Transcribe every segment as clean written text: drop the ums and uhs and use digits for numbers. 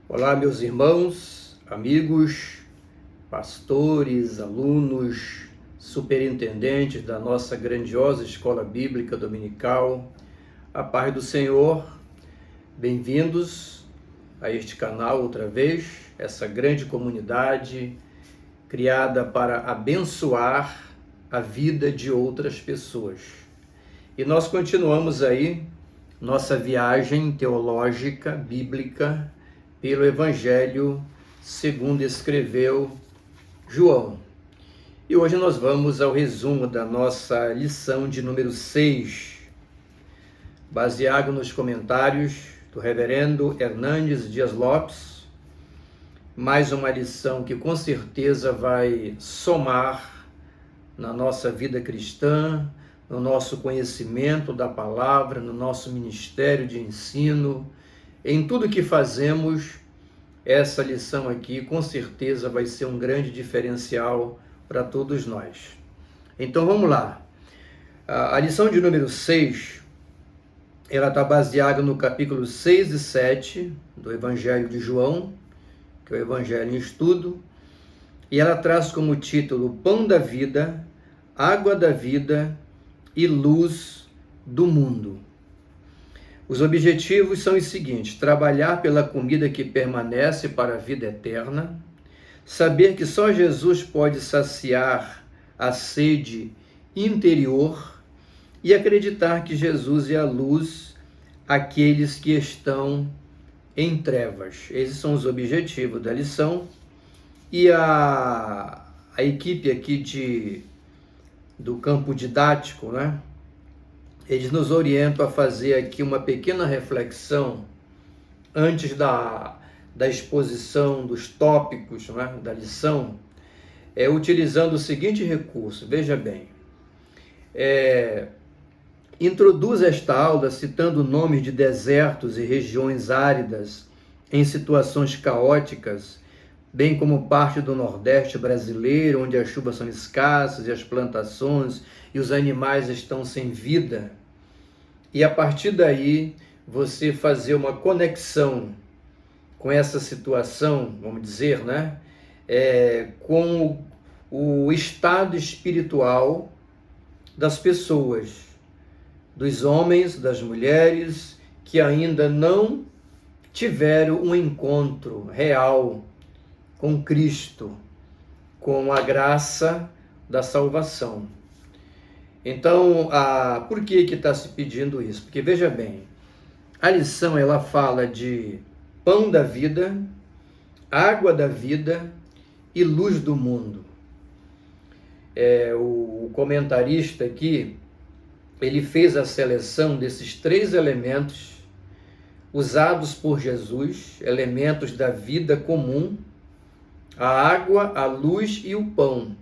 Olá, meus irmãos, amigos, pastores, alunos, superintendentes da nossa grandiosa escola bíblica dominical. A paz do Senhor, bem-vindos a este canal outra vez, essa grande comunidade criada para abençoar a vida de outras pessoas. E nós continuamos aí nossa viagem teológica, bíblica, pelo Evangelho segundo escreveu João. E hoje nós vamos ao resumo da nossa lição de número 6, baseado nos comentários do reverendo Hernandes Dias Lopes. Mais uma lição que com certeza vai somar na nossa vida cristã, no nosso conhecimento da palavra, no nosso ministério de ensino, em tudo que fazemos. Essa lição aqui com certeza vai ser um grande diferencial para todos nós. Então vamos lá. A lição de número 6, ela está baseada no capítulo 6 e 7 do Evangelho de João, que é o Evangelho em Estudo, e ela traz como título Pão da Vida, Água da Vida e Luz do Mundo. Os objetivos são os seguintes: trabalhar pela comida que permanece para a vida eterna, saber que só Jesus pode saciar a sede interior e acreditar que Jesus é a luz àqueles que estão em trevas. Esses são os objetivos da lição. E a equipe aqui do campo didático, né? Eles nos orientam a fazer aqui uma pequena reflexão antes da exposição dos tópicos, né, da lição, utilizando o seguinte recurso. Veja bem, introduz esta aula citando nomes de desertos e regiões áridas em situações caóticas, bem como parte do Nordeste brasileiro, onde as chuvas são escassas e as plantações e os animais estão sem vida. E a partir daí, você fazer uma conexão com essa situação, vamos dizer, né? Com o estado espiritual das pessoas, dos homens, das mulheres, que ainda não tiveram um encontro real com Cristo, com a graça da salvação. Então, por que está se pedindo isso? Porque, veja bem, a lição ela fala de pão da vida, água da vida e luz do mundo. O comentarista aqui, ele fez a seleção desses três elementos usados por Jesus, elementos da vida comum: a água, a luz e o pão.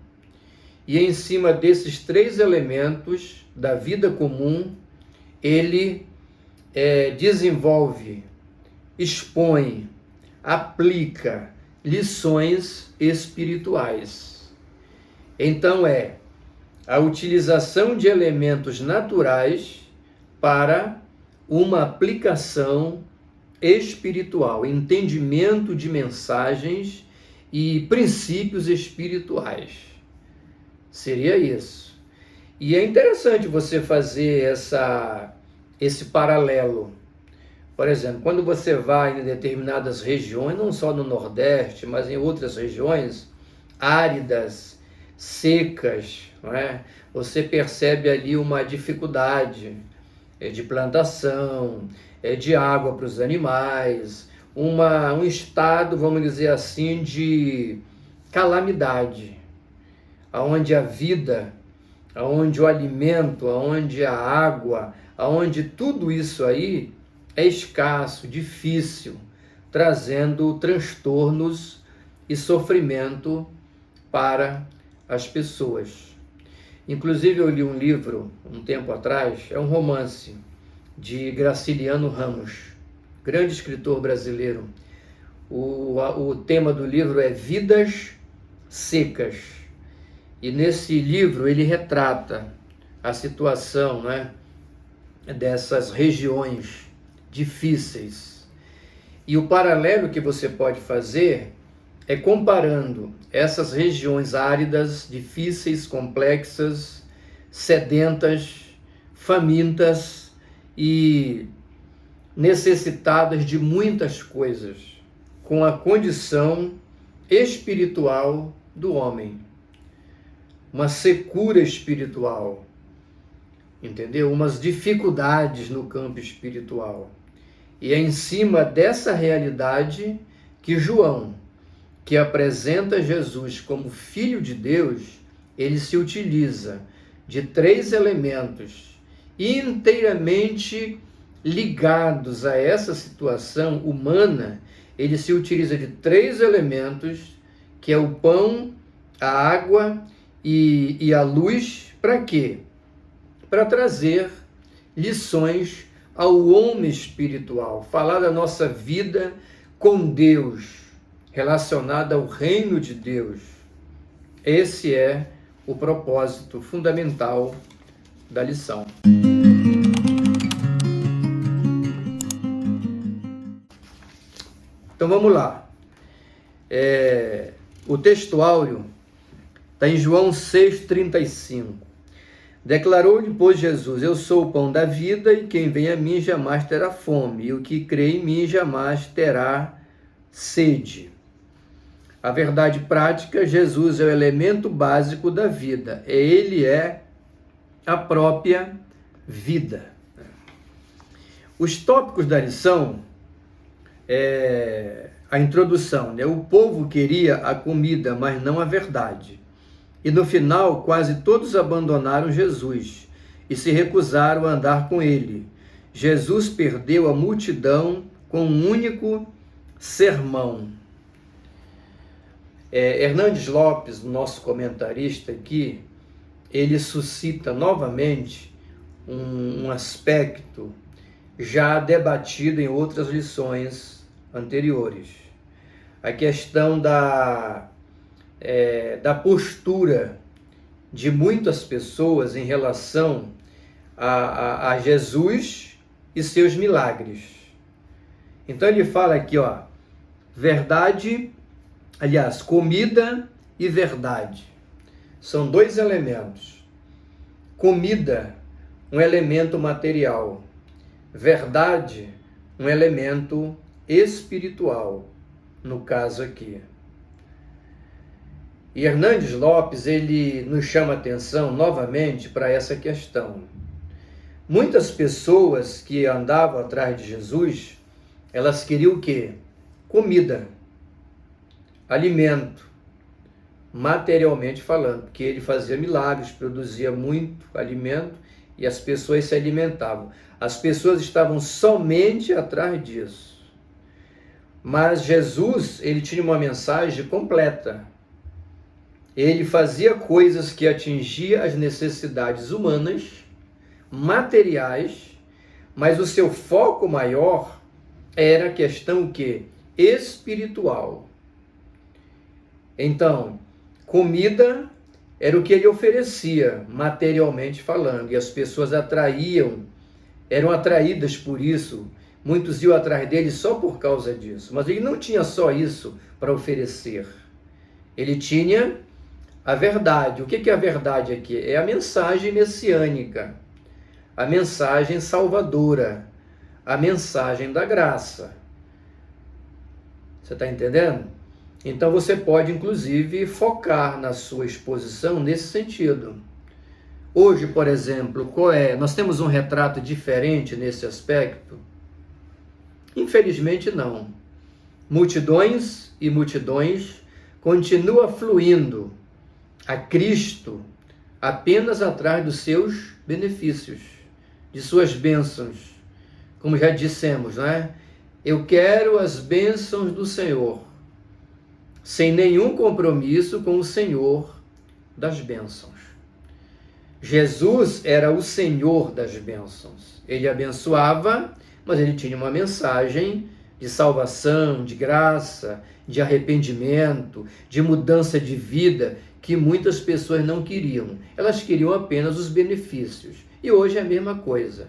E em cima desses três elementos da vida comum, ele desenvolve, expõe, aplica lições espirituais. Então a utilização de elementos naturais para uma aplicação espiritual, entendimento de mensagens e princípios espirituais. Seria isso. E é interessante você fazer esse paralelo. Por exemplo, quando você vai em determinadas regiões, não só no Nordeste, mas em outras regiões áridas, secas, não é? Você percebe ali uma dificuldade de plantação, de água para os animais, um estado, vamos dizer assim, de calamidade, onde a vida, onde o alimento, onde a água, onde tudo isso aí é escasso, difícil, trazendo transtornos e sofrimento para as pessoas. Inclusive eu li um livro um tempo atrás, é um romance de Graciliano Ramos, grande escritor brasileiro. O tema do livro é Vidas Secas. E nesse livro ele retrata a situação, né, dessas regiões difíceis. E o paralelo que você pode fazer é comparando essas regiões áridas, difíceis, complexas, sedentas, famintas e necessitadas de muitas coisas, com a condição espiritual do homem. Uma secura espiritual, entendeu? Umas dificuldades no campo espiritual. E é em cima dessa realidade que João, que apresenta Jesus como Filho de Deus, ele se utiliza de 3 elementos inteiramente ligados a essa situação humana. Ele se utiliza de 3 elementos, que é o pão, a água e a luz. Para quê? Para trazer lições ao homem espiritual, falar da nossa vida com Deus, relacionada ao reino de Deus. Esse é o propósito fundamental da lição. Então vamos lá. O textuário está em João 6,35. Declarou-lhe, pois, Jesus: eu sou o pão da vida, e quem vem a mim jamais terá fome, e o que crê em mim jamais terá sede. A verdade prática: Jesus é o elemento básico da vida. Ele é a própria vida. Os tópicos da lição, a introdução, né? O povo queria a comida, mas não a verdade. E no final, quase todos abandonaram Jesus e se recusaram a andar com ele. Jesus perdeu a multidão com um único sermão. Hernandes Lopes, nosso comentarista aqui, ele suscita novamente um aspecto já debatido em outras lições anteriores. A questão da postura de muitas pessoas em relação a Jesus e seus milagres. Então ele fala aqui, comida e verdade. São 2 elementos. Comida, um elemento material. Verdade, um elemento espiritual, no caso aqui. E Hernandes Lopes, ele nos chama a atenção novamente para essa questão. Muitas pessoas que andavam atrás de Jesus, elas queriam o quê? Comida, alimento, materialmente falando, porque ele fazia milagres, produzia muito alimento e as pessoas se alimentavam. As pessoas estavam somente atrás disso. Mas Jesus, ele tinha uma mensagem completa. Ele fazia coisas que atingiam as necessidades humanas, materiais, mas o seu foco maior era a questão o quê? Espiritual. Então, comida era o que ele oferecia, materialmente falando, e as pessoas eram atraídas por isso. Muitos iam atrás dele só por causa disso, mas ele não tinha só isso para oferecer. Ele tinha a verdade. O que é a verdade aqui? É a mensagem messiânica, a mensagem salvadora, a mensagem da graça. Você está entendendo? Então você pode, inclusive, focar na sua exposição nesse sentido. Hoje, por exemplo, nós temos um retrato diferente nesse aspecto? Infelizmente não. Multidões e multidões continuam fluindo a Cristo apenas atrás dos seus benefícios, de suas bênçãos. Como já dissemos, não é? Eu quero as bênçãos do Senhor, sem nenhum compromisso com o Senhor das bênçãos. Jesus era o Senhor das bênçãos. Ele abençoava, mas ele tinha uma mensagem de salvação, de graça, de arrependimento, de mudança de vida, que muitas pessoas não queriam. Elas queriam apenas os benefícios. E hoje é a mesma coisa.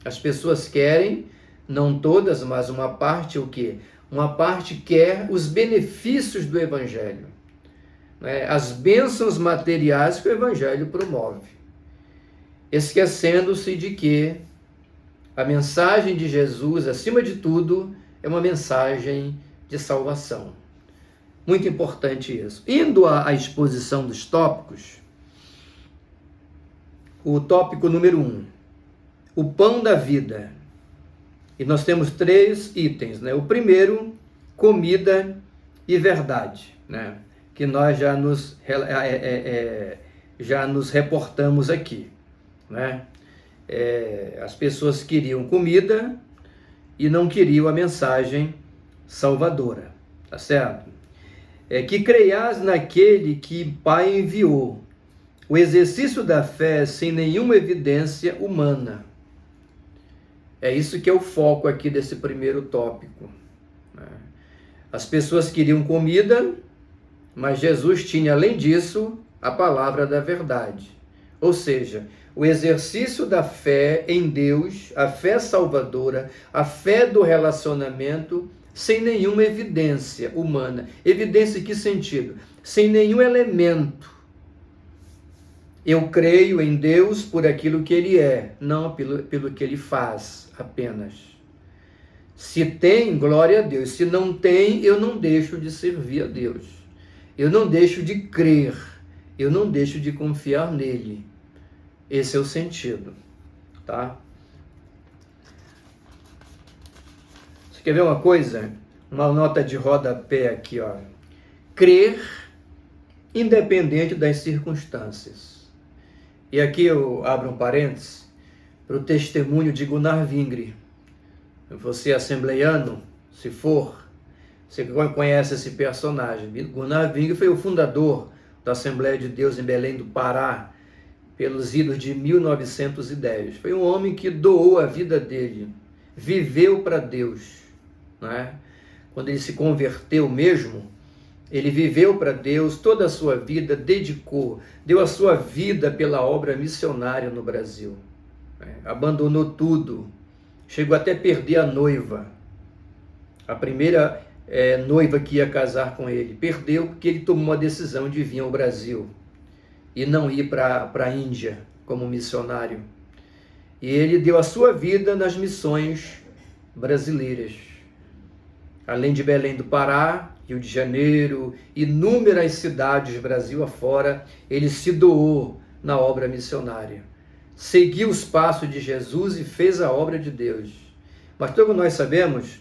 As pessoas querem, não todas, mas uma parte, o quê? uma parte quer os benefícios do Evangelho, né? As bênçãos materiais que o Evangelho promove, esquecendo-se de que a mensagem de Jesus, acima de tudo, é uma mensagem de salvação. Muito importante isso. Indo à exposição dos tópicos, o tópico número 1, o pão da vida. E nós temos 3 itens, né? O primeiro, comida e verdade, né? Que nós já nos reportamos aqui, né? As pessoas queriam comida e não queriam a mensagem salvadora, tá certo? Que creias naquele que Pai enviou, o exercício da fé sem nenhuma evidência humana. É isso que é o foco aqui desse primeiro tópico, né? As pessoas queriam comida, mas Jesus tinha, além disso, a palavra da verdade. Ou seja, o exercício da fé em Deus, a fé salvadora, a fé do relacionamento, sem nenhuma evidência humana. Evidência em que sentido? Sem nenhum elemento. Eu creio em Deus por aquilo que Ele é, não pelo que Ele faz apenas. Se tem, glória a Deus. Se não tem, eu não deixo de servir a Deus. Eu não deixo de crer. Eu não deixo de confiar nele. Esse é o sentido, tá? Você quer ver uma coisa? Uma nota de rodapé aqui, ó. Crer independente das circunstâncias. E aqui eu abro um parênteses para o testemunho de Gunnar Wingre. Você assembleiano, se for, você conhece esse personagem. Gunnar Wingre foi o fundador da Assembleia de Deus em Belém do Pará, pelos idos de 1910. Foi um homem que doou a vida dele, viveu para Deus, né? Quando ele se converteu mesmo, ele viveu para Deus toda a sua vida, dedicou, deu a sua vida pela obra missionária no Brasil, né? Abandonou tudo, chegou até a perder a noiva, a primeira noiva que ia casar com ele, perdeu porque ele tomou uma decisão de vir ao Brasil e não ir para a Índia como missionário. E ele deu a sua vida nas missões brasileiras. Além de Belém do Pará, Rio de Janeiro, inúmeras cidades Brasil afora, ele se doou na obra missionária. Seguiu os passos de Jesus e fez a obra de Deus. Mas todos nós sabemos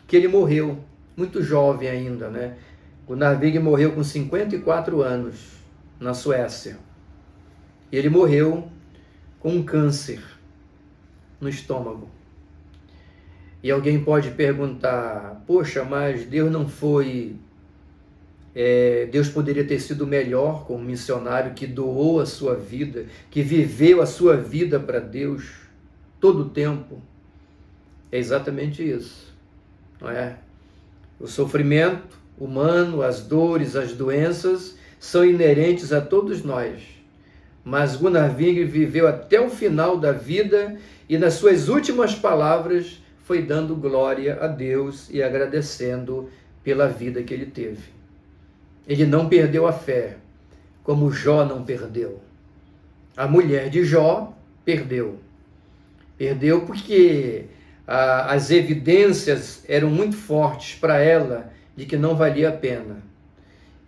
que ele morreu, muito jovem ainda, né? Gunnar Wingre morreu com 54 anos. Na Suécia. Ele morreu com um câncer no estômago. E alguém pode perguntar, poxa, mas Deus não foi... Deus poderia ter sido melhor como missionário que doou a sua vida, que viveu a sua vida para Deus todo o tempo. É exatamente isso, não é? O sofrimento humano, as dores, as doenças são inerentes a todos nós, mas Gunnar Wingre viveu até o final da vida e nas suas últimas palavras foi dando glória a Deus e agradecendo pela vida que ele teve. Ele não perdeu a fé, como Jó não perdeu. A mulher de Jó perdeu. Perdeu porque as evidências eram muito fortes para ela de que não valia a pena.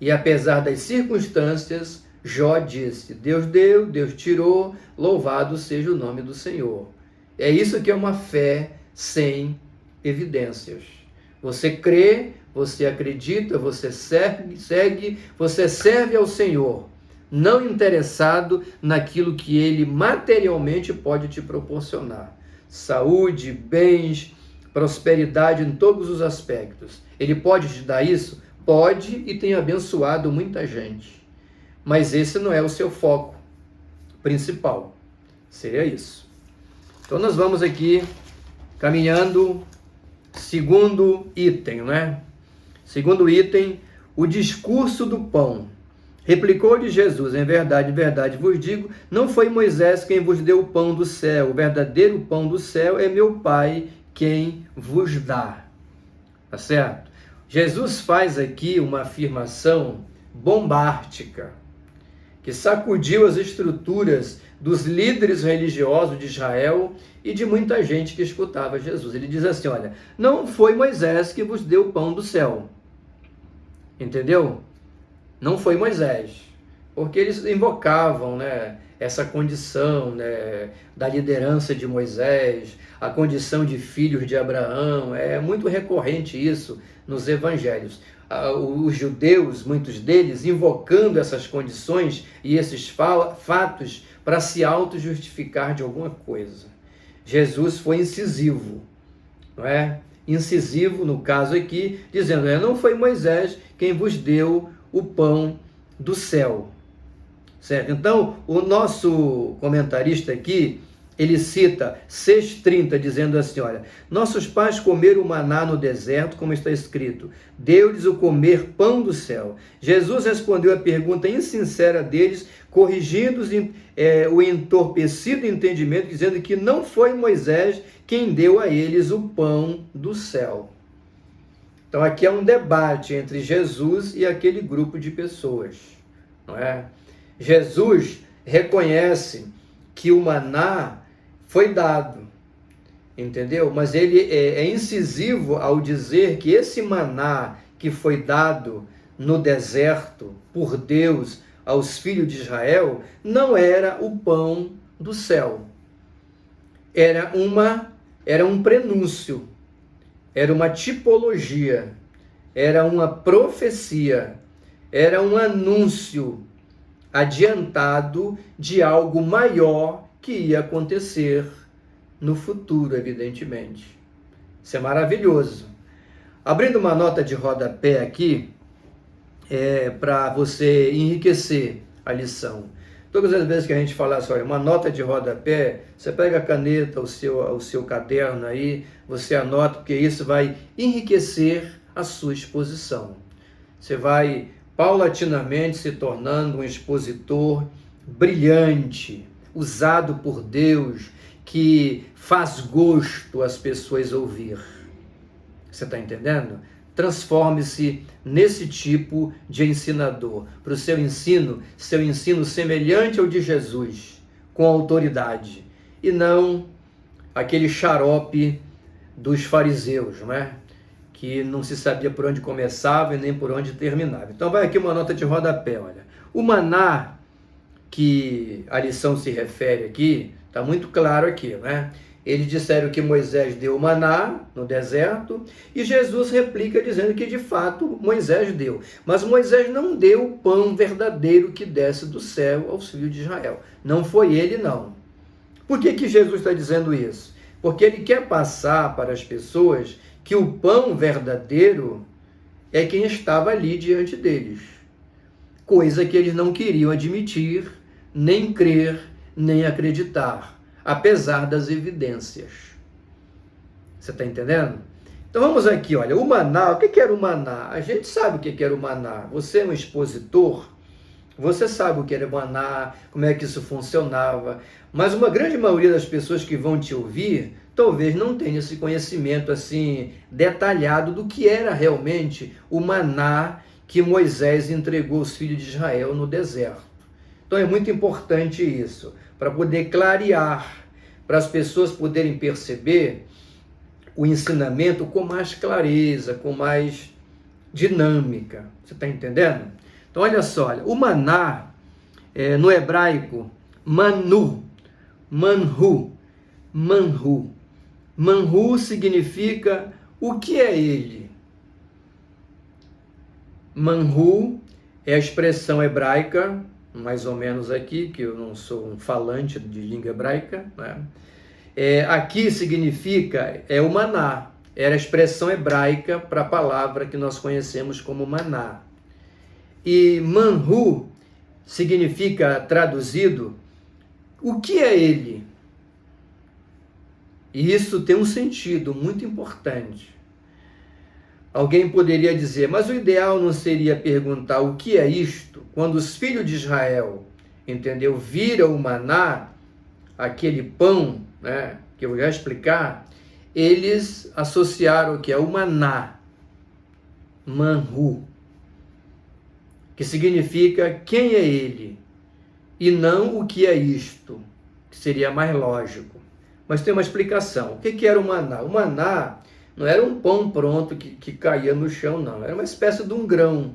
E apesar das circunstâncias, Jó disse, Deus deu, Deus tirou, louvado seja o nome do Senhor. É isso que é uma fé sem evidências. Você crê, você acredita, você segue, você serve ao Senhor, não interessado naquilo que Ele materialmente pode te proporcionar. Saúde, bens, prosperidade em todos os aspectos. Ele pode te dar isso? Pode e tem abençoado muita gente, mas esse não é o seu foco principal, seria isso. Então nós vamos aqui caminhando, segundo item, né? Segundo item, o discurso do pão. Replicou-lhe Jesus, em verdade vos digo, não foi Moisés quem vos deu o pão do céu, o verdadeiro pão do céu é meu Pai quem vos dá. tá certo? Jesus faz aqui uma afirmação bombástica, que sacudiu as estruturas dos líderes religiosos de Israel e de muita gente que escutava Jesus. Ele diz assim, olha, não foi Moisés que vos deu o pão do céu. Entendeu? Não foi Moisés. Porque eles invocavam, né, essa condição, né, da liderança de Moisés, a condição de filhos de Abraão. É muito recorrente isso nos evangelhos. Os judeus, muitos deles, invocando essas condições e esses fatos para se auto-justificar de alguma coisa. Jesus foi incisivo, não é? Incisivo, no caso aqui, dizendo, não foi Moisés quem vos deu o pão do céu. Certo? Então, o nosso comentarista aqui, ele cita 6,30, dizendo assim, olha, nossos pais comeram o maná no deserto, como está escrito, deu-lhes o comer pão do céu. Jesus respondeu à pergunta insincera deles, corrigindo o entorpecido entendimento, dizendo que não foi Moisés quem deu a eles o pão do céu. Então, aqui é um debate entre Jesus e aquele grupo de pessoas, não é? Jesus reconhece que o maná foi dado, entendeu? Mas ele é incisivo ao dizer que esse maná que foi dado no deserto por Deus aos filhos de Israel não era o pão do céu. Era um prenúncio, era uma tipologia, era uma profecia, era um anúncio adiantado de algo maior que ia acontecer no futuro, evidentemente. Isso é maravilhoso. Abrindo uma nota de rodapé aqui, para você enriquecer a lição. Todas as vezes que a gente falar assim, olha, uma nota de rodapé, você pega a caneta, o seu caderno aí, você anota, porque isso vai enriquecer a sua exposição. Você vai paulatinamente se tornando um expositor brilhante, usado por Deus, que faz gosto às pessoas ouvir. Você está entendendo? Transforme-se nesse tipo de ensinador, para o seu ensino semelhante ao de Jesus, com autoridade, e não aquele xarope dos fariseus, não é? Que não se sabia por onde começava e nem por onde terminava. Então vai aqui uma nota de rodapé, olha. O maná que a lição se refere aqui, está muito claro aqui, né? Eles disseram que Moisés deu o maná no deserto e Jesus replica dizendo que de fato Moisés deu. Mas Moisés não deu o pão verdadeiro que desce do céu aos filhos de Israel. Não foi ele, não. Por que Jesus está dizendo isso? Porque ele quer passar para as pessoas que o pão verdadeiro é quem estava ali diante deles. Coisa que eles não queriam admitir, nem crer, nem acreditar, apesar das evidências. Você está entendendo? Então vamos aqui, olha, o maná, o que era o maná? A gente sabe o que era o maná. Você é um expositor, você sabe o que era o maná, como é que isso funcionava, mas uma grande maioria das pessoas que vão te ouvir, talvez não tenha esse conhecimento assim detalhado do que era realmente o maná que Moisés entregou aos filhos de Israel no deserto. Então é muito importante isso, para poder clarear, para as pessoas poderem perceber o ensinamento com mais clareza, com mais dinâmica. Você está entendendo? Então olha só, olha, o maná, no hebraico, manhu. Manhu significa o que é ele. Manhu é a expressão hebraica, mais ou menos aqui, que eu não sou um falante de língua hebraica, né? Aqui significa, o maná, era a expressão hebraica para a palavra que nós conhecemos como maná. E manhu significa, traduzido, o que é ele? E isso tem um sentido muito importante. Alguém poderia dizer, mas o ideal não seria perguntar o que é isto? Quando os filhos de Israel, entendeu, viram o maná, aquele pão, né, que eu vou já explicar, eles associaram o que é o maná. manhu, que significa quem é ele, e não o que é isto, que seria mais lógico. Mas tem uma explicação. O que era o maná? O maná não era um pão pronto que caía no chão, não. Era uma espécie de um grão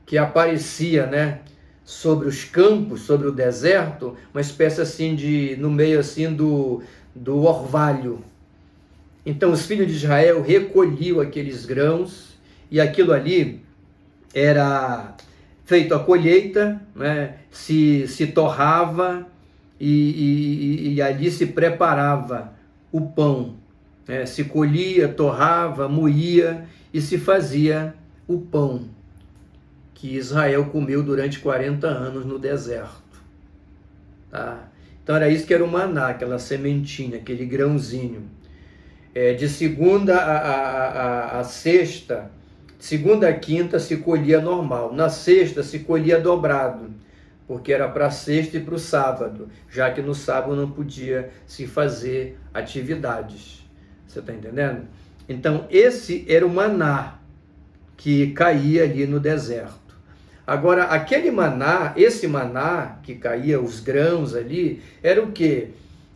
que aparecia, né, sobre os campos, sobre o deserto, uma espécie assim no meio assim do orvalho. Então os filhos de Israel recolhiam aqueles grãos e aquilo ali era feito a colheita, né, se torrava e ali se preparava o pão. Né, se colhia, torrava, moía e se fazia o pão que Israel comeu durante 40 anos no deserto. Tá? Então era isso que era o maná, aquela sementinha, aquele grãozinho. De segunda a sexta, segunda a quinta se colhia normal. Na sexta se colhia dobrado, porque era para a sexta e para o sábado, já que no sábado não podia se fazer atividades. Você está entendendo? Então esse era o maná que caía ali no deserto. Agora, aquele maná, esse maná que caía, os grãos ali, era o quê?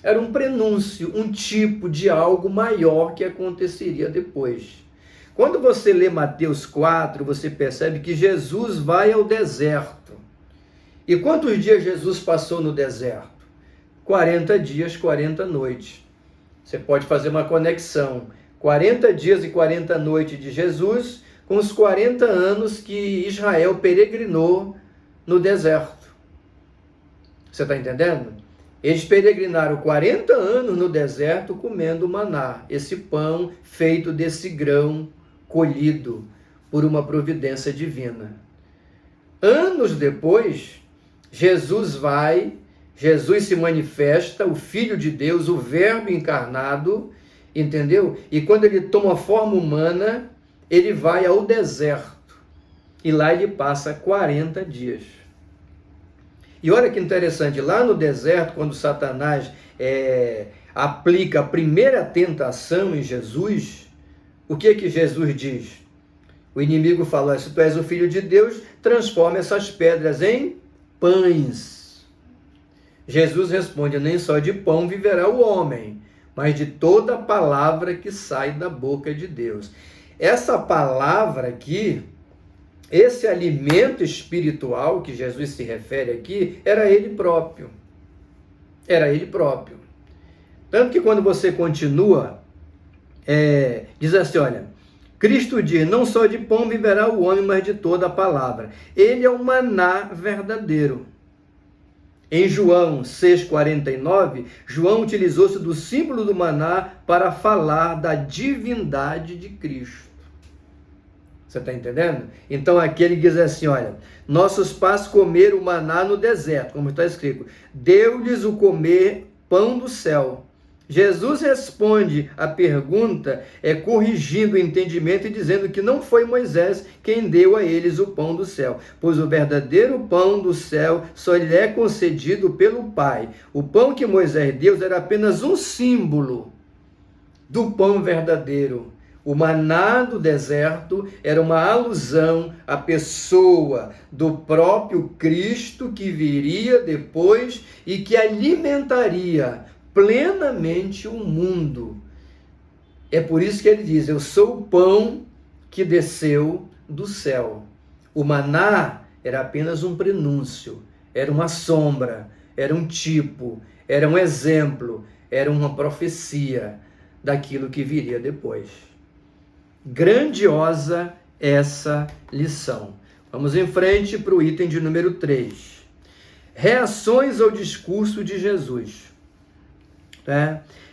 Era um prenúncio, um tipo de algo maior que aconteceria depois. Quando você lê Mateus 4, você percebe que Jesus vai ao deserto. E quantos dias Jesus passou no deserto? 40 dias, 40 noites. Você pode fazer uma conexão. 40 dias e 40 noites de Jesus com os 40 anos que Israel peregrinou no deserto. Você está entendendo? Eles peregrinaram 40 anos no deserto comendo maná, esse pão feito desse grão colhido por uma providência divina. Anos depois, Jesus se manifesta, o Filho de Deus, o Verbo encarnado, entendeu? E quando ele toma forma humana, ele vai ao deserto e lá ele passa 40 dias. E olha que interessante, lá no deserto, quando Satanás aplica a primeira tentação em Jesus, o que Jesus diz? O inimigo fala: se tu és o Filho de Deus, transforma essas pedras em pães. Jesus responde: nem só de pão viverá o homem, mas de toda palavra que sai da boca de Deus. Essa palavra aqui, esse alimento espiritual que Jesus se refere aqui, era ele próprio. Era ele próprio. Tanto que quando você continua, diz assim, olha, Cristo diz, não só de pão viverá o homem, mas de toda a palavra. Ele é o maná verdadeiro. Em João 6,49, João utilizou-se do símbolo do maná para falar da divindade de Cristo. Você está entendendo? Então aqui ele diz assim, olha, nossos pais comeram o maná no deserto, como está escrito, deu-lhes o comer pão do céu. Jesus responde a pergunta, corrigindo o entendimento e dizendo que não foi Moisés quem deu a eles o pão do céu, pois o verdadeiro pão do céu só lhe é concedido pelo Pai. O pão que Moisés deu era apenas um símbolo do pão verdadeiro. O maná do deserto era uma alusão à pessoa do próprio Cristo que viria depois e que alimentaria plenamente o mundo. É por isso que ele diz, eu sou o pão que desceu do céu. O maná era apenas um prenúncio, era uma sombra, era um tipo, era um exemplo, era uma profecia daquilo que viria depois. Grandiosa essa lição. Vamos em frente para o item de número 3. Reações ao discurso de Jesus.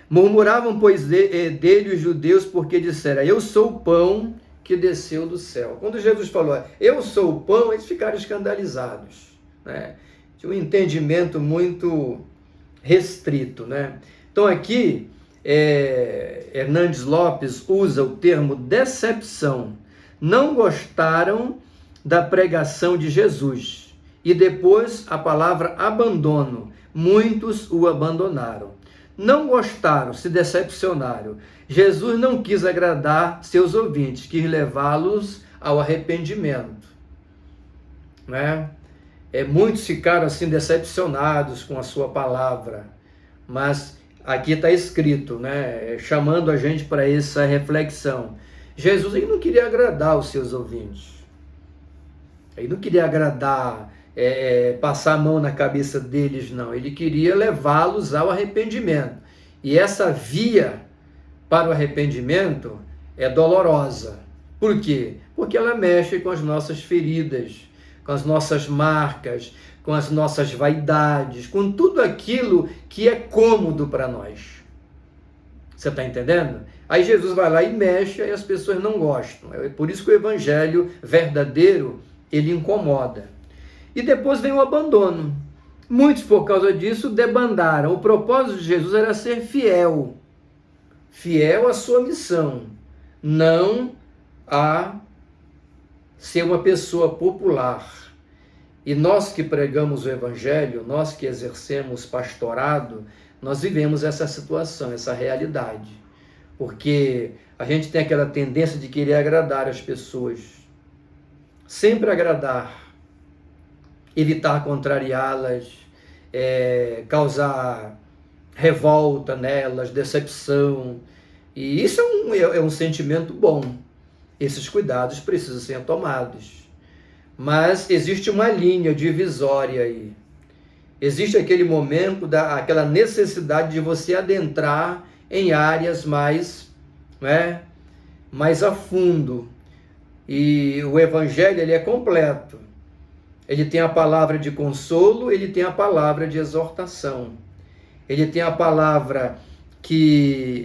Murmuravam, pois, dele os judeus, porque disseram, eu sou o pão que desceu do céu. Quando Jesus falou, eu sou o pão, eles ficaram escandalizados. Tinha um entendimento muito restrito. Então aqui, Hernandes Lopes usa o termo decepção. Não gostaram da pregação de Jesus. E depois a palavra abandono. Muitos o abandonaram. não gostaram, se decepcionaram. Jesus não quis agradar seus ouvintes, quis levá-los ao arrependimento, né? Muitos ficaram assim decepcionados com a sua palavra, mas aqui está escrito, né? Chamando a gente para essa reflexão. Jesus ele não queria agradar os seus ouvintes, ele não queria agradar, passar a mão na cabeça deles, não. Ele queria levá-los ao arrependimento. E essa via para o arrependimento é dolorosa. Por quê? Porque ela mexe com as nossas feridas, com as nossas marcas, com as nossas vaidades, com tudo aquilo que é cômodo para nós. Você está entendendo? Aí Jesus vai lá e mexe e as pessoas não gostam. É por isso que o evangelho verdadeiro, ele incomoda. E depois vem o abandono. Muitos, por causa disso, debandaram. O propósito de Jesus era ser fiel. Fiel à sua missão. Não a ser uma pessoa popular. E nós que pregamos o evangelho, nós que exercemos pastorado, nós vivemos essa situação, essa realidade. Porque a gente tem aquela tendência de querer agradar as pessoas. Sempre agradar. Evitar contrariá-las, causar revolta nelas, decepção. E isso é um sentimento bom. Esses cuidados precisam ser tomados. Mas existe uma linha divisória aí. Existe aquele momento, aquela necessidade de você adentrar em áreas mais a fundo. E o evangelho ele é completo. Ele tem a palavra de consolo, ele tem a palavra de exortação. Ele tem a palavra que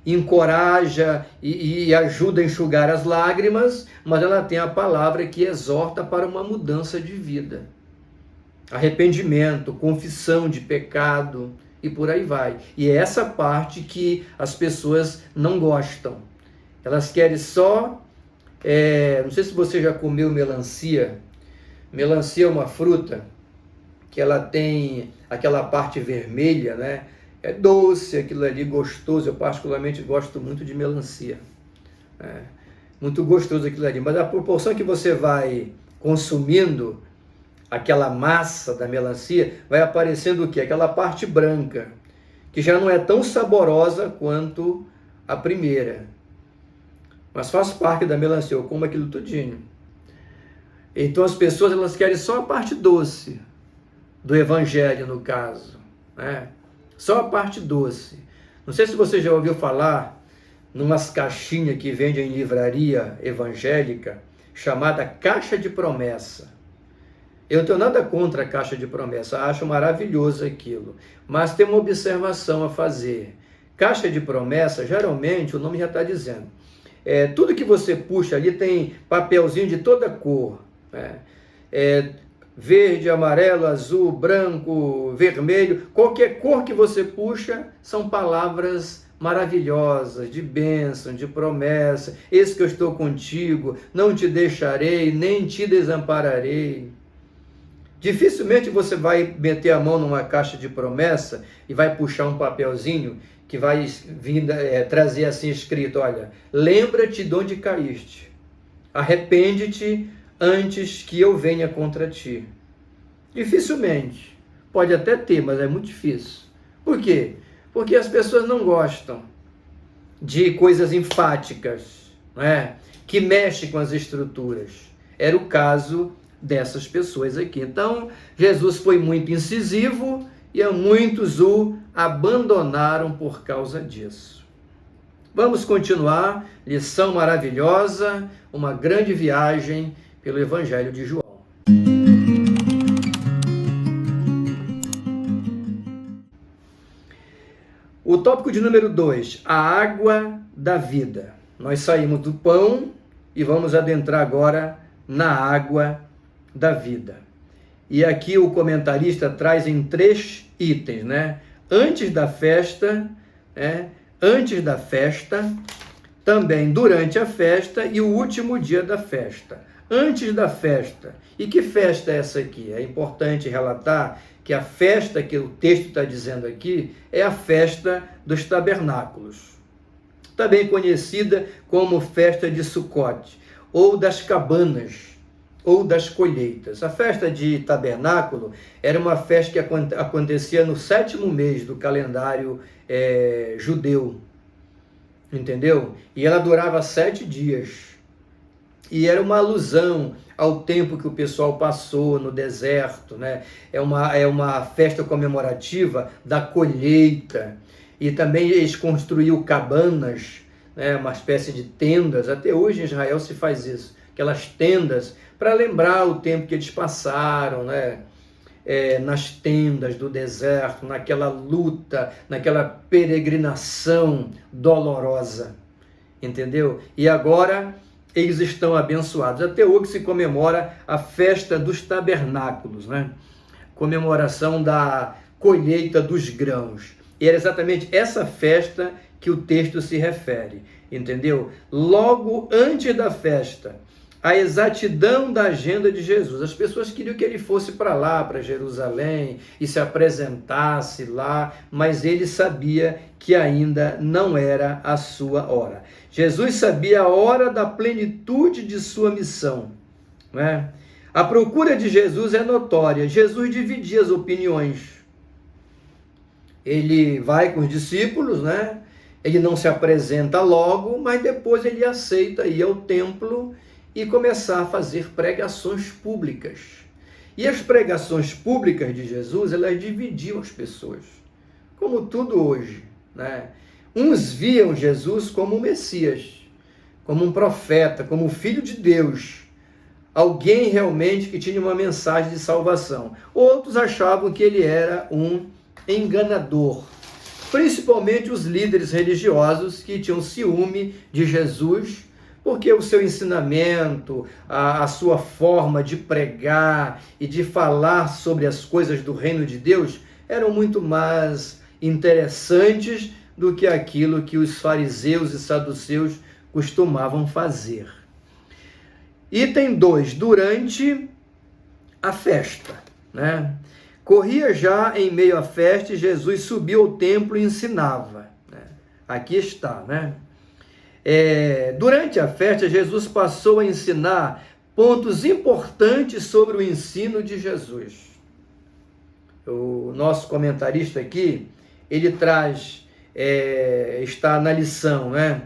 encoraja e ajuda a enxugar as lágrimas, mas ela tem a palavra que exorta para uma mudança de vida. Arrependimento, confissão de pecado e por aí vai. E é essa parte que as pessoas não gostam. Elas querem só... não sei se você já comeu melancia. Melancia é uma fruta que ela tem aquela parte vermelha, né? É doce, aquilo ali gostoso. Eu particularmente gosto muito de melancia. Muito gostoso aquilo ali. Mas a proporção que você vai consumindo aquela massa da melancia, vai aparecendo o quê? Aquela parte branca, que já não é tão saborosa quanto a primeira. Mas faz parte da melancia, eu como aquilo tudinho. Então as pessoas elas querem só a parte doce do evangelho, no caso, né? Só a parte doce. Não sei se você já ouviu falar numas caixinhas que vendem em livraria evangélica, chamada caixa de promessa. Eu não tenho nada contra a caixa de promessa, acho maravilhoso aquilo. Mas tem uma observação a fazer. Caixa de promessa, geralmente, o nome já está dizendo, tudo que você puxa ali tem papelzinho de toda cor, né? Verde, amarelo, azul, branco, vermelho, qualquer cor que você puxa, são palavras maravilhosas, de bênção, de promessa. Eis que eu estou contigo, não te deixarei, nem te desampararei. Dificilmente você vai meter a mão numa caixa de promessa e vai puxar um papelzinho que vai trazer assim escrito, olha, lembra-te de onde caíste, arrepende-te antes que eu venha contra ti. Dificilmente. Pode até ter, mas é muito difícil. Por quê? Porque as pessoas não gostam de coisas enfáticas, né? Que mexem com as estruturas. Era o caso dessas pessoas aqui. Então, Jesus foi muito incisivo e muitos o abandonaram por causa disso. Vamos continuar. Lição maravilhosa, uma grande viagem pelo Evangelho de João. O tópico de número 2, a água da vida. Nós saímos do pão e vamos adentrar agora na água da vida. E aqui o comentarista traz em 3 itens, né? Antes da festa, também durante a festa e o último dia da festa. Antes da festa. E que festa é essa aqui? É importante relatar que a festa que o texto está dizendo aqui é a festa dos tabernáculos, também conhecida como festa de Sucote, ou das cabanas, ou das colheitas. A festa de tabernáculo era uma festa que acontecia no 7º mês do calendário judeu, entendeu? E ela durava 7 dias. E era uma alusão ao tempo que o pessoal passou no deserto, né? É uma festa comemorativa da colheita. E também eles construíam cabanas, né? Uma espécie de tendas. Até hoje em Israel se faz isso. Aquelas tendas para lembrar o tempo que eles passaram, né? Nas tendas do deserto, naquela luta, naquela peregrinação dolorosa, entendeu? E agora eles estão abençoados. Até hoje se comemora a festa dos tabernáculos, né? Comemoração da colheita dos grãos. E era exatamente essa festa que o texto se refere, entendeu? Logo antes da festa, a exatidão da agenda de Jesus. As pessoas queriam que ele fosse para lá, para Jerusalém, e se apresentasse lá, mas ele sabia que ainda não era a sua hora. Jesus sabia a hora da plenitude de sua missão, né? A procura de Jesus é notória. Jesus dividia as opiniões. Ele vai com os discípulos, né? Ele não se apresenta logo, mas depois ele aceita ir ao templo e começar a fazer pregações públicas. E as pregações públicas de Jesus, elas dividiam as pessoas, como tudo hoje, né? Uns viam Jesus como um Messias, como um profeta, como um filho de Deus, alguém realmente que tinha uma mensagem de salvação. Outros achavam que ele era um enganador, principalmente os líderes religiosos que tinham ciúme de Jesus, porque o seu ensinamento, a sua forma de pregar e de falar sobre as coisas do reino de Deus eram muito mais interessantes do que aquilo que os fariseus e saduceus costumavam fazer. Item 2, durante a festa, né? Corria já em meio à festa e Jesus subiu ao templo e ensinava, né? Aqui está, né? Durante a festa, Jesus passou a ensinar pontos importantes sobre o ensino de Jesus. O nosso comentarista aqui, ele traz, está na lição, né?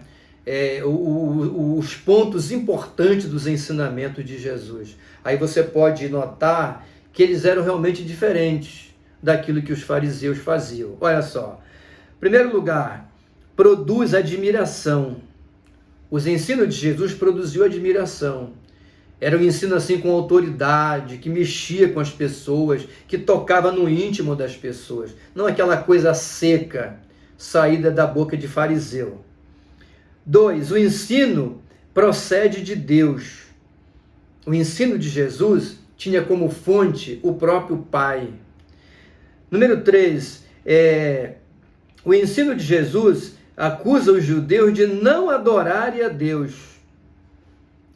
Os pontos importantes dos ensinamentos de Jesus. Aí você pode notar que eles eram realmente diferentes daquilo que os fariseus faziam. Olha só, em primeiro lugar, produz admiração. Os ensinos de Jesus produziu admiração. Era um ensino assim com autoridade, que mexia com as pessoas, que tocava no íntimo das pessoas. Não aquela coisa seca, saída da boca de fariseu. 2, o ensino procede de Deus. O ensino de Jesus tinha como fonte o próprio Pai. Número 3, o ensino de Jesus acusa os judeus de não adorarem a Deus.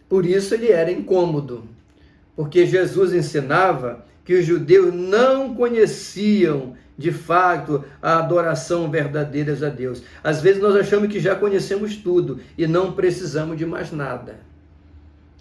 Por isso ele era incômodo, porque Jesus ensinava que os judeus não conheciam de fato a adoração verdadeira a Deus. Às vezes nós achamos que já conhecemos tudo e não precisamos de mais nada.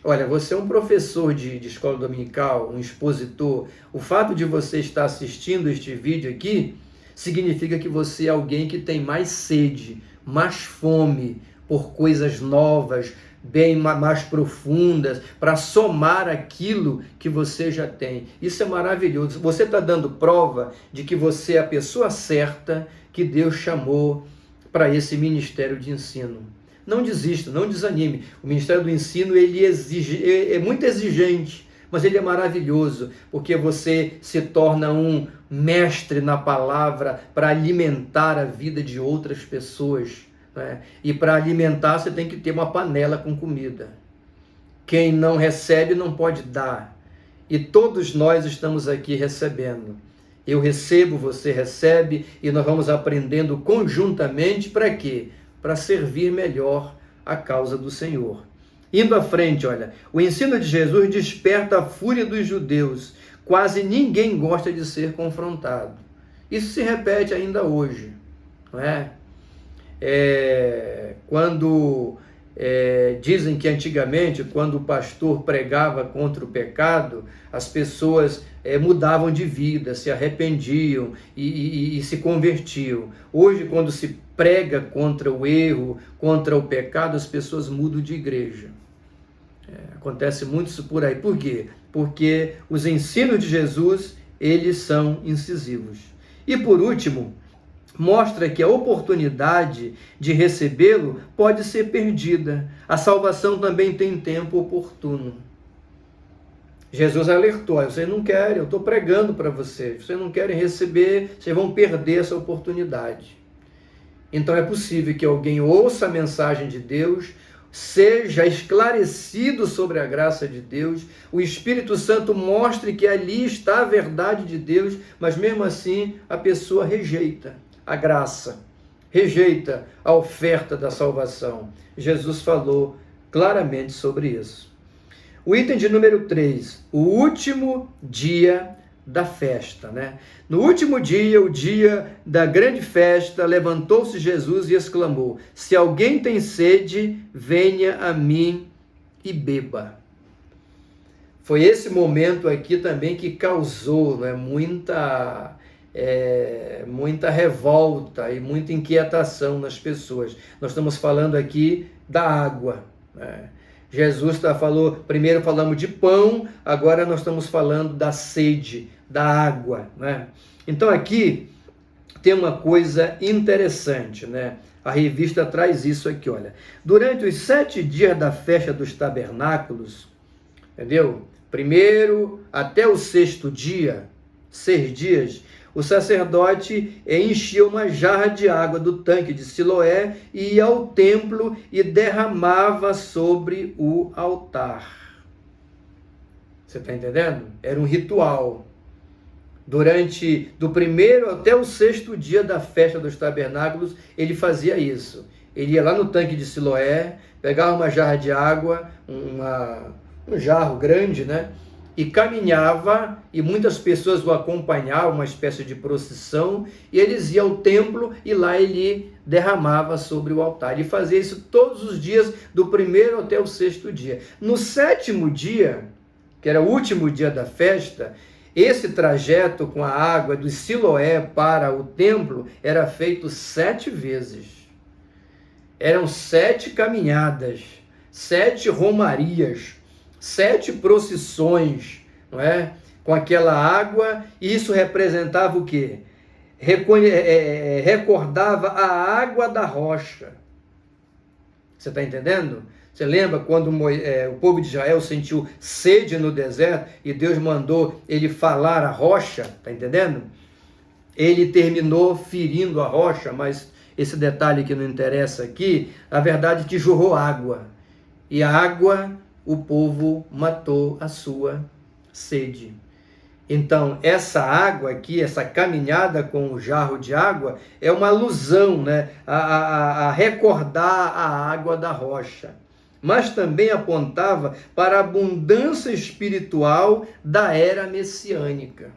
Olha, você é um professor de escola dominical, um expositor. O fato de você estar assistindo este vídeo aqui significa que você é alguém que tem mais sede, mais fome por coisas novas, bem mais profundas, para somar aquilo que você já tem. Isso é maravilhoso. Você está dando prova de que você é a pessoa certa que Deus chamou para esse ministério de ensino. Não desista, não desanime. O Ministério do Ensino ele é muito exigente, mas ele é maravilhoso, porque você se torna um mestre na palavra para alimentar a vida de outras pessoas, né? E para alimentar você tem que ter uma panela com comida. Quem não recebe não pode dar. E todos nós estamos aqui recebendo. Eu recebo, você recebe, e nós vamos aprendendo conjuntamente para quê? Para servir melhor a causa do Senhor. Indo à frente, olha, o ensino de Jesus desperta a fúria dos judeus quase ninguém gosta de ser confrontado. Isso se repete ainda hoje, não é? Quando dizem que antigamente, quando o pastor pregava contra o pecado, as pessoas mudavam de vida, se arrependiam e se convertiam. Hoje, quando se prega contra o erro, contra o pecado, as pessoas mudam de igreja. Acontece muito isso por aí. Por quê? Porque os ensinos de Jesus, eles são incisivos. E por último, mostra que a oportunidade de recebê-lo pode ser perdida. A salvação também tem tempo oportuno. Jesus alertou: vocês não querem, eu estou pregando para vocês não querem receber, vocês vão perder essa oportunidade. Então é possível que alguém ouça a mensagem de Deus, seja esclarecido sobre a graça de Deus, o Espírito Santo mostre que ali está a verdade de Deus, mas mesmo assim a pessoa rejeita a graça, rejeita a oferta da salvação. Jesus falou claramente sobre isso. O item de número 3, o último dia da festa, né? No último dia, o dia da grande festa, levantou-se Jesus e exclamou: se alguém tem sede, venha a mim e beba. Foi esse momento aqui também que causou, né, muita revolta e muita inquietação nas pessoas. Nós estamos falando aqui da água, né? Jesus falou, primeiro falamos de pão, agora nós estamos falando da sede, da água, né? Então aqui tem uma coisa interessante, né? A revista traz isso aqui, olha. Durante os 7 dias da festa dos tabernáculos, entendeu? Primeiro até o 6º dia, 6 dias, o sacerdote enchia uma jarra de água do tanque de Siloé e ia ao templo e derramava sobre o altar. Você está entendendo? Era um ritual. Do primeiro até o 6º dia da festa dos tabernáculos, ele fazia isso. Ele ia lá no tanque de Siloé, pegava uma jarra de água, um jarro grande, né? E caminhava, e muitas pessoas o acompanhavam, uma espécie de procissão, e eles iam ao templo e lá ele derramava sobre o altar. Ele fazia isso todos os dias, do primeiro até o 6º dia. No 7º dia, que era o último dia da festa, esse trajeto com a água do Siloé para o templo era feito 7 vezes. Eram 7 caminhadas, 7 romarias, 7 procissões, não é? Com aquela água, e isso representava o quê? Recordava a água da rocha. Você está entendendo? Você lembra quando o povo de Israel sentiu sede no deserto e Deus mandou ele falar a rocha? Está entendendo? Ele terminou ferindo a rocha, mas esse detalhe que não interessa aqui, a verdade é que jorrou água. E a água, o povo matou a sua sede. Então, essa água aqui, essa caminhada com o jarro de água, é uma alusão, né, a recordar a água da rocha. Mas também apontava para a abundância espiritual da era messiânica.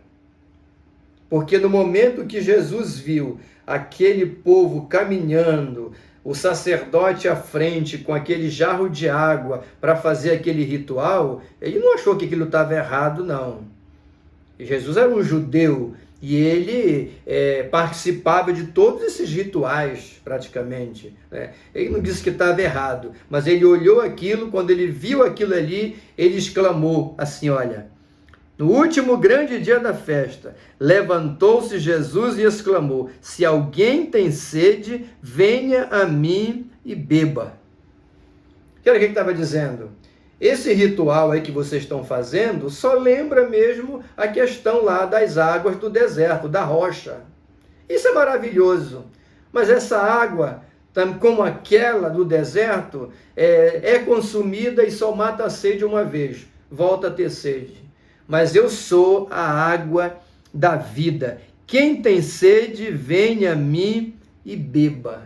Porque no momento que Jesus viu aquele povo caminhando, o sacerdote à frente com aquele jarro de água para fazer aquele ritual, ele não achou que aquilo estava errado, não. Jesus era um judeu e ele participava de todos esses rituais, praticamente, né? Ele não disse que estava errado, mas ele olhou aquilo, quando ele viu aquilo ali, ele exclamou assim, olha: no último grande dia da festa, levantou-se Jesus e exclamou: se alguém tem sede, venha a mim e beba. Olha o que ele estava dizendo. Esse ritual aí que vocês estão fazendo só lembra mesmo a questão lá das águas do deserto, da rocha. Isso é maravilhoso. Mas essa água, como aquela do deserto, é consumida e só mata a sede uma vez. Volta a ter sede. Mas eu sou a água da vida. Quem tem sede, venha a mim e beba.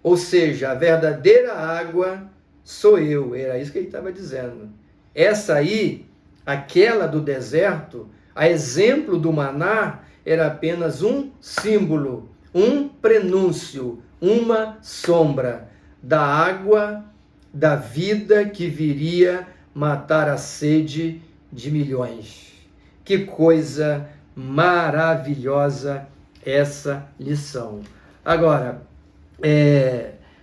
Ou seja, a verdadeira água sou eu. Era isso que ele estava dizendo. Essa aí, Aquela do deserto, a exemplo do maná, era apenas um símbolo, um prenúncio, uma sombra da água da vida que viria matar a sede de milhões. Que coisa maravilhosa essa lição. Agora,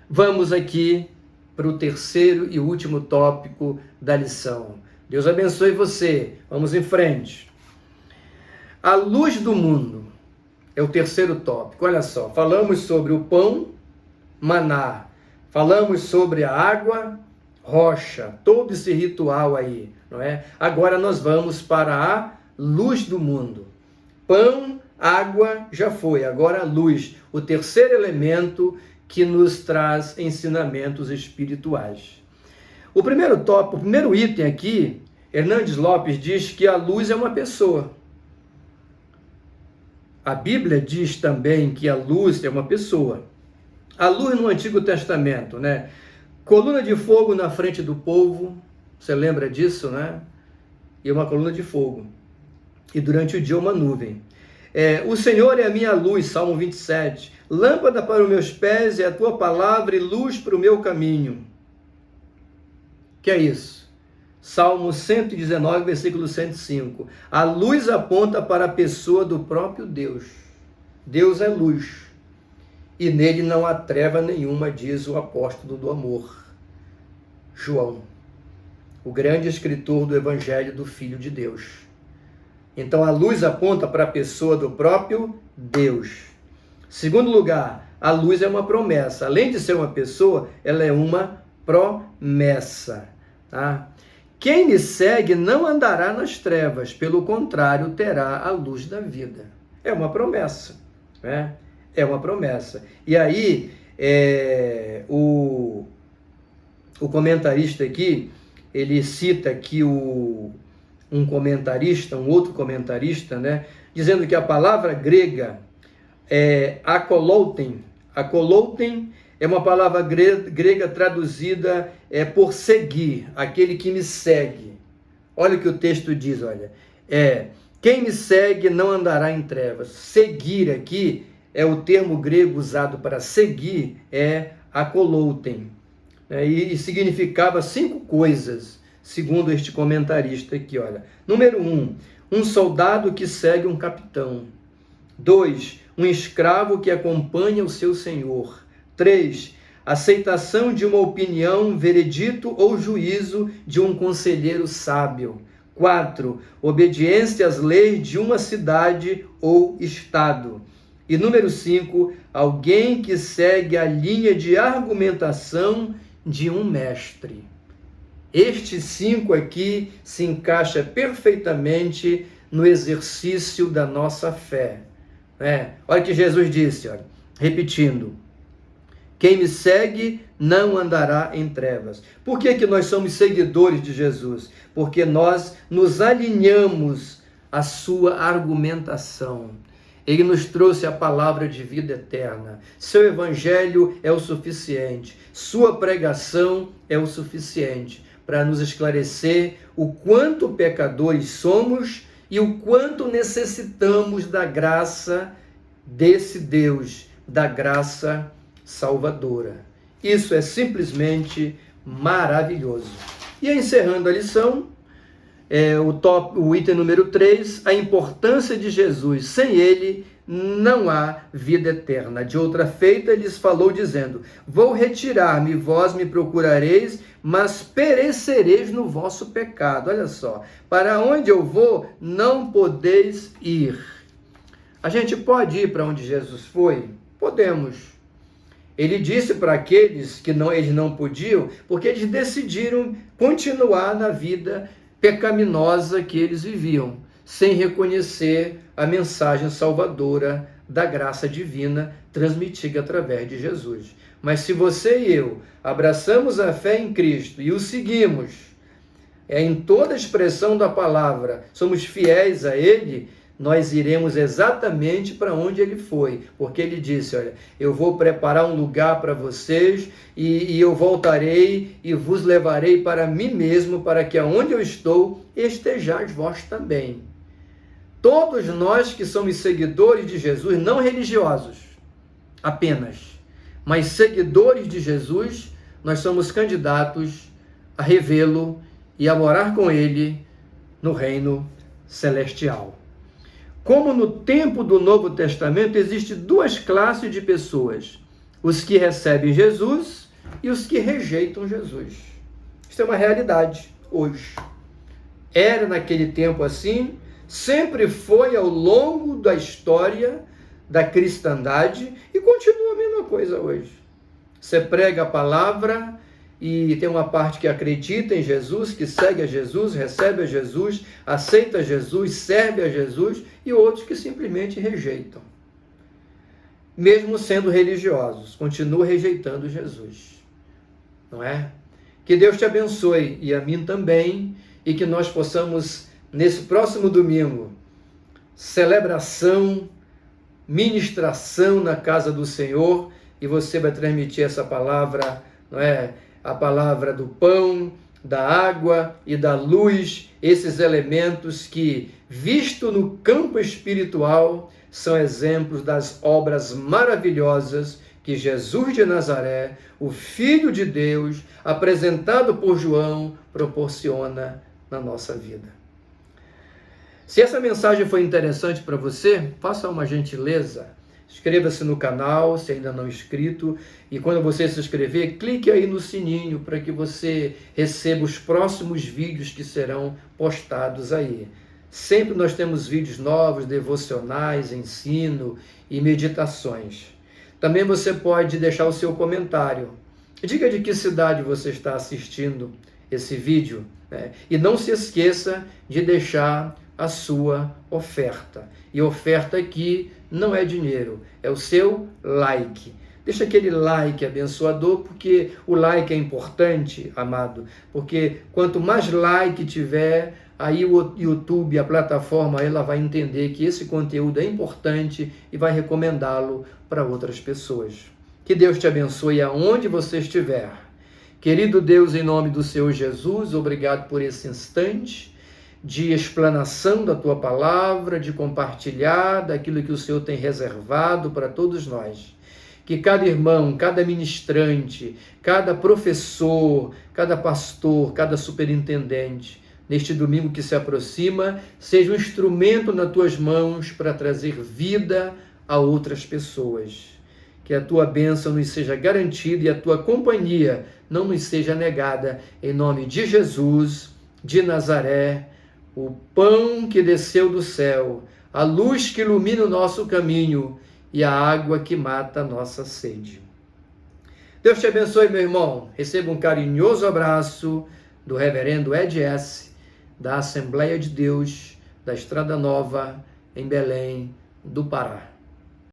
vamos aqui para o terceiro e último tópico da lição. Deus abençoe você. Vamos em frente. A luz do mundo é o terceiro tópico. Olha só, falamos sobre o pão, maná. Falamos sobre a água, rocha. Todo esse ritual aí, não é? Agora nós vamos para a luz do mundo. Pão, água já foi. Agora a luz, o terceiro elemento que nos traz ensinamentos espirituais. O primeiro tópico, o primeiro item aqui, Hernandes Lopes diz que a luz é uma pessoa. A Bíblia diz também que a luz é uma pessoa. A luz no Antigo Testamento, né? Coluna de fogo na frente do povo, você lembra disso, né? E uma coluna de fogo. E durante o dia uma nuvem. O Senhor é a minha luz, Salmo 27. Lâmpada para os meus pés é a tua palavra e luz para o meu caminho. Que é isso? Salmo 119, versículo 105. A luz aponta para a pessoa do próprio Deus. Deus é luz. E nele não há treva nenhuma, diz o apóstolo do amor, João, o grande escritor do Evangelho do Filho de Deus. Então a luz aponta para a pessoa do próprio Deus. Segundo lugar, a luz é uma promessa. Além de ser uma pessoa, ela é uma promessa. Tá? Quem me segue não andará nas trevas, pelo contrário, terá a luz da vida. É uma promessa, né? É uma promessa. E aí, o comentarista aqui, ele cita aqui um outro comentarista, né, dizendo que a palavra grega é akolouten. Akolouten é uma palavra grega traduzida por seguir, aquele que me segue. Olha o que o texto diz, olha. Quem me segue não andará em trevas. Seguir aqui é o termo grego usado para seguir, akolouten. E significava 5 coisas, segundo este comentarista aqui, olha. Número 1, um soldado que segue um capitão. 2, um escravo que acompanha o seu senhor. 3, aceitação de uma opinião, veredito ou juízo de um conselheiro sábio. 4, obediência às leis de uma cidade ou estado. E número 5, alguém que segue a linha de argumentação de um mestre. Estes 5 aqui se encaixa perfeitamente no exercício da nossa fé. Olha o que Jesus disse, olha, repetindo. Quem me segue não andará em trevas. Por que nós somos seguidores de Jesus? Porque nós nos alinhamos à sua argumentação. Ele nos trouxe a palavra de vida eterna. Seu evangelho é o suficiente. Sua pregação é o suficiente para nos esclarecer o quanto pecadores somos e o quanto necessitamos da graça desse Deus, da graça salvadora. Isso é simplesmente maravilhoso. E encerrando a lição, o item número 3, a importância de Jesus. Sem ele não há vida eterna. De outra feita, lhes falou dizendo, vou retirar-me, vós me procurareis, mas perecereis no vosso pecado. Olha só, para onde eu vou, não podeis ir. A gente pode ir para onde Jesus foi? Podemos. Ele disse para aqueles que eles não podiam, porque eles decidiram continuar na vida pecaminosa que eles viviam, sem reconhecer a mensagem salvadora da graça divina transmitida através de Jesus. Mas se você e eu abraçamos a fé em Cristo e o seguimos, em toda a expressão da palavra, somos fiéis a Ele, nós iremos exatamente para onde ele foi, porque ele disse, olha, eu vou preparar um lugar para vocês e eu voltarei e vos levarei para mim mesmo, para que aonde eu estou, estejais vós também. Todos nós que somos seguidores de Jesus, não religiosos apenas, mas seguidores de Jesus, nós somos candidatos a revê-lo e a morar com ele no reino celestial. Como no tempo do Novo Testamento, existem duas classes de pessoas: os que recebem Jesus e os que rejeitam Jesus. Isso é uma realidade hoje. Era naquele tempo assim, sempre foi ao longo da história da cristandade e continua a mesma coisa hoje. Você prega a palavra e tem uma parte que acredita em Jesus, que segue a Jesus, recebe a Jesus, aceita Jesus, serve a Jesus, e outros que simplesmente rejeitam. Mesmo sendo religiosos, continuam rejeitando Jesus. Não é? Que Deus te abençoe, e a mim também, e que nós possamos, nesse próximo domingo, celebração, ministração na casa do Senhor, e você vai transmitir essa palavra, não é? A palavra do pão, da água e da luz, esses elementos que, visto no campo espiritual, são exemplos das obras maravilhosas que Jesus de Nazaré, o Filho de Deus, apresentado por João, proporciona na nossa vida. Se essa mensagem foi interessante para você, faça uma gentileza. Inscreva-se no canal, se ainda não é inscrito, e quando você se inscrever, clique aí no sininho para que você receba os próximos vídeos que serão postados aí. Sempre nós temos vídeos novos, devocionais, ensino e meditações. Também você pode deixar o seu comentário. Diga de que cidade você está assistindo esse vídeo, né? E não se esqueça de deixar a sua oferta. E oferta aqui não é dinheiro, é o seu like. Deixa aquele like abençoador, porque o like é importante, amado, porque quanto mais like tiver, aí o YouTube, a plataforma, ela vai entender que esse conteúdo é importante e vai recomendá-lo para outras pessoas. Que Deus te abençoe aonde você estiver. Querido Deus, em nome do Senhor Jesus, obrigado por esse instante de explanação da Tua palavra, de compartilhar daquilo que o Senhor tem reservado para todos nós. Que cada irmão, cada ministrante, cada professor, cada pastor, cada superintendente, neste domingo que se aproxima, seja um instrumento nas Tuas mãos para trazer vida a outras pessoas. Que a Tua bênção nos seja garantida e a Tua companhia não nos seja negada. Em nome de Jesus, de Nazaré, o pão que desceu do céu, a luz que ilumina o nosso caminho e a água que mata a nossa sede. Deus te abençoe, meu irmão. Receba um carinhoso abraço do reverendo Ed S., da Assembleia de Deus, da Estrada Nova, em Belém do Pará.